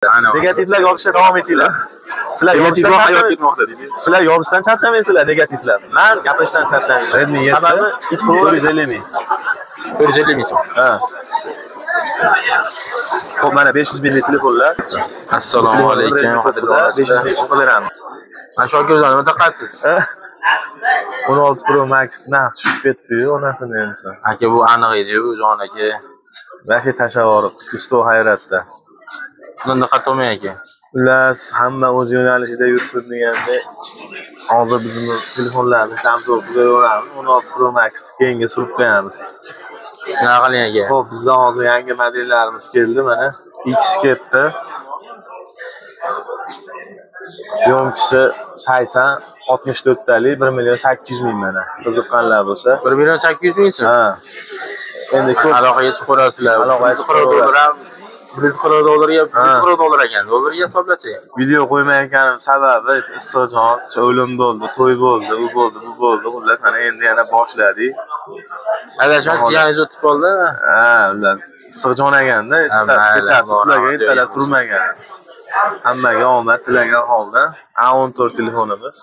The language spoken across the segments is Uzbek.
Negativlar yozishda davom etinglar. Sizlar yozishdan hayot ketmoqda deymiz. Sizlar yozishdan charchamaysizlar negativlar. Men gapirishdan charchamayman. Redmi 7 sababi 450 ming. 450 ming so'm. Ha. Xo'p, mana 500 minglik telefonlar. Assalomu alaykum. 500 ming so'mga beramiz. Mana Shokirjon, mutaxassis. 16 Pro Max narx tushib ketdi-yu, onasini endi. Aka, bu aniq edi, bu jon aka. Vashi tashavorib, kusto hayratda. Bunda qatolmay aka. Xullas, hamma o'z yo'nalishida yursin deganda, hozir bizning telefonlarni kamzo'r qilib 16 Pro Max keyinga surib qo'yamiz. Nima qiling aka? Xo'p, bizda hozir yangi modellarimiz keldi, mana X ketdi. Yo'nchisi 80 64 talik 1 million 800 ming mana. Qiziqqanlar bo'lsa, 1 million 800 ming so'm. Ha. Endi ko'p aloqaga chiqib ko'rasizlar. Aloqaga chiqib $100 $100 $100 ekan. Dollarga hisoblasak. Video qo'ymay ekan sababi issiqjon, o'lim bo'ldi, to'y bo'ldi, u bo'ldi, bu bo'ldi. Xullas, mana endi yana boshladik. Adashma jiyaningiz o'tib qoldi. Ha, ular issiqjon ekanda, kechasi ularga ertalab turmagan. Hammaga omad tilagan holda A14 telefonimiz.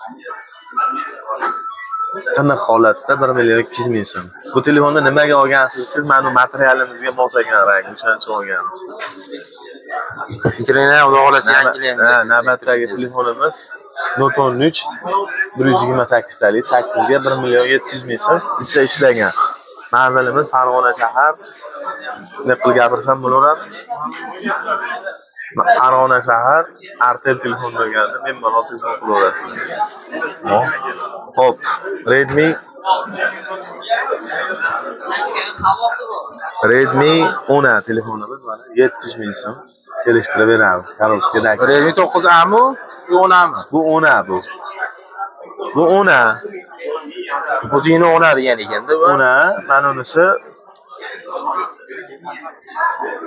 Qanaqa holatda 1 million 200 ming so'm. Bu telefonni nimaga olgansiz? Siz mana materialimizga mos ekan rang, o'shancha olganmiz. Fikringni uloqlasa yangilaymiz. Ha, navbatdagi telefonimiz Note 13 128 talik 8 ga 1 million 700 ming so'm ichida ishlagan. Manzilimiz Farg'ona shahar. Nima gapirsam bo'laveradi? Farg'ona shahar, Artel telefon bo'lganda men mana telefon qilaverasizlar. Hop, Redmi 10 telefonimiz mana 700 ming so'm kelishtirib beramiz. Korobkadagi Redmi 9A mi? Bu 10A mi? Bu 10A bu. Bu 10A. O'zingni 10A degan ekanda bu. 10A, mana unisi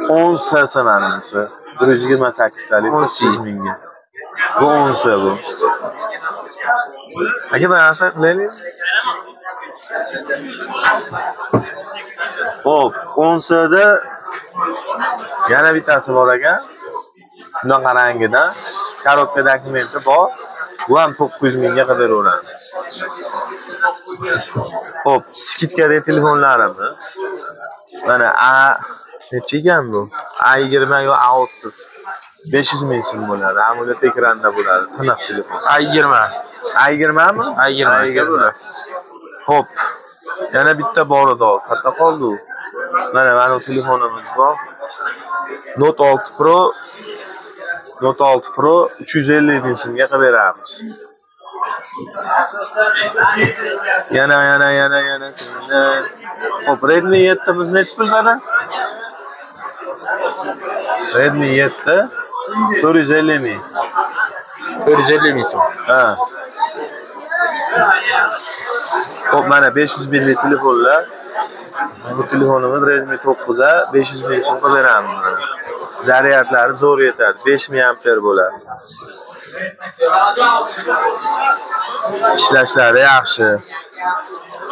10 sasa mana unisi. 128 talik 300 mingga. Bu 10 sa bu. Aka narsa qilaylik. Hop, 10 sada yana bittasi bor ekan. Bunaqa rangida, korobka dokumenti bor. Bu ham 900 mingga qadaraveramiz. Hop, skidkadagi telefonlarimiz. Mana necha ekan bu? A20 yo A30. 500 ming so'm bo'ladi. AMOLED ekranda bo'ladi. Tiniq telefon. A20. A20 mi? A20. Hop. Yana bitta bor edi. Qayerda qoldi u? Mana telefonimiz bor. Note 6 Pro. Note 6 Pro 350 ming so'mga qilib beramiz. Yana. Hop, Redmi 7 biz necha pul mana? Redmi 7 450 ming. 450 ming so'm. Ha. Hop, mana 500 minglik telefonlar. Bu telefonimiz Redmi 9'a 500 ming so'mga beramiz. Zaryadlari zo'r yetadi. 5000 amper bo'ladi. Ishlashlari yaxshi.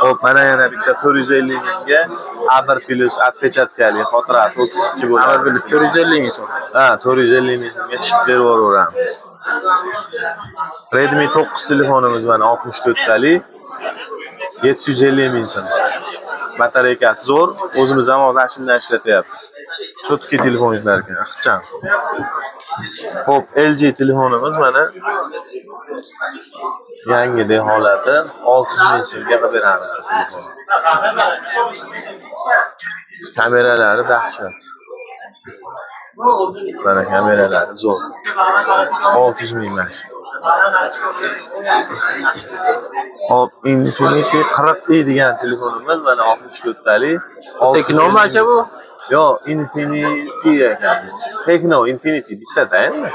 Hop, mana yana bitta 450 mingga A1+ отпечаткali xotirasi 32 bo'ladi. A1+ 450 ming so'm. Ha, 450 ming so'mga shit berib yuboramiz. Redmi 9 telefonimiz mana 64 talik 750 ming so'm. Batareykasi zo'r, o'zimiz ham mashinada ishlatyapmiz. Cho'tki telefonlar ekan, ixcham. Hop, LG telefonimiz mana yangidek holati 600 ming so'mga qilib beramiz. Kameralari dahshat. Mana kameralari zo'r. 600 ming mash. Hop, Infinity 40i degan telefonimiz mana 64 talik. Tekno mi aka bu? Yo, Infinity ekan. Tekno Infinity bittada endi.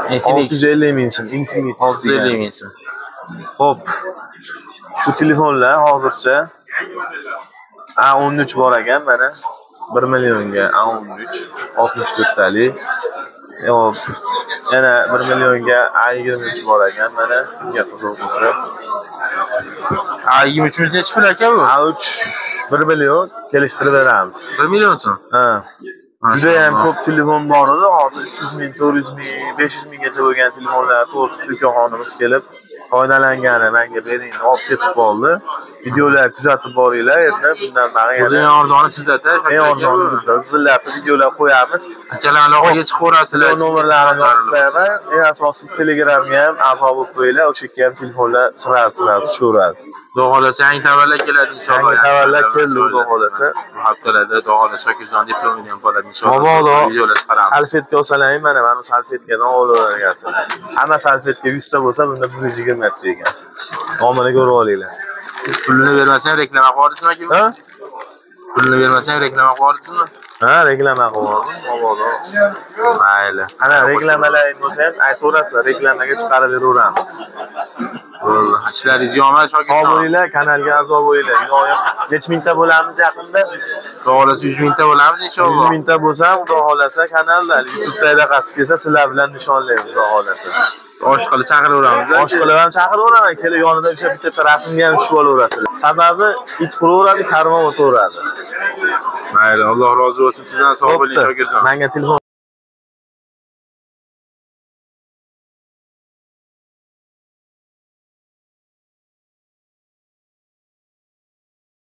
650 ming so'm, Infinity 650 ming so'm. Hop. Shu telefonlar hozircha A13 bor ekan mana 1 millionga A13 64 talik. Hop. Yana 1 millionga A23 bor ekan mana bunga qiziq bo'lsa. A23 necha pul aka bu? A3 1 million kelishtirib beramiz. 1 million so'm. Ha. Juda ham ko'p telefon bor edi. Hozir 300 ming, 400 ming, 500 minggacha bo'lgan telefonlar to'g'risida do'konxonamiz kelib foydalangani menga bering, olib ketib qoldi. Videolar kuzatib boringlar. Endi bundan bari O'zi eng arzoni sizda-da. eng arzoni bizda. Sizlarga videolar qo'yamiz. Akalar aloqaga chiqaverasizlar. Nomerlarini yozib qo'yaman. Eng asosiysi Telegramga ham a'zo bo'lib qo'yinglar. O'sha yerga ham telefonlar sirasiz tushaveradi. Xudo xolasa yangi tavallar keladi inshaalloh. Yangi tavallar keldi, xudo xolasa. Bu haftalarda xudo xolasa Shokirjon diplomini ham oladi inshaalloh. Mabodo videolar chiqaramiz. salfetka olsalaring, mana salfetkadan olaverasizlar. Hamma salfetka 100 ta bo'lsa, bunda 120 ta ekan. Nomini ko'rib olinglar. Pulini bermasang reklama qilyapsizmi aka? Ha? Pulini bermasang reklama qilyapsizmi? Ha, reklama qilyapman. Mabodo. Mayli. Ana reklamalaring bo'lsa ham aytaverasizlar, reklamaga chiqarib beraveramiz. Ishlaringiz yomon Sog' Shokirjon. bo'linglar, kanalga a'zo bo'linglar. Iloyim necha mingta bo'lamiz yaqinda? Xudo xolasa 100 mingta bo'lamiz 100 inshaalloh. mingta bo'lsa, xudo xolasa kanalda YouTube'da qasd kelsa, sizlar bilan nishonlaymiz, xudo xolasa. Osh qilib chaqiraveramiz. Osh qilib ham chaqiraveraman, kelib yonida o'sha bitta rasmga ham tushib olaverasizlar. Sababi it quraveradi, karvon o'taveradi. Mayli, Alloh rozi bo'lsin sizdan. Sog' bo'ling Shokirjon. Menga telefon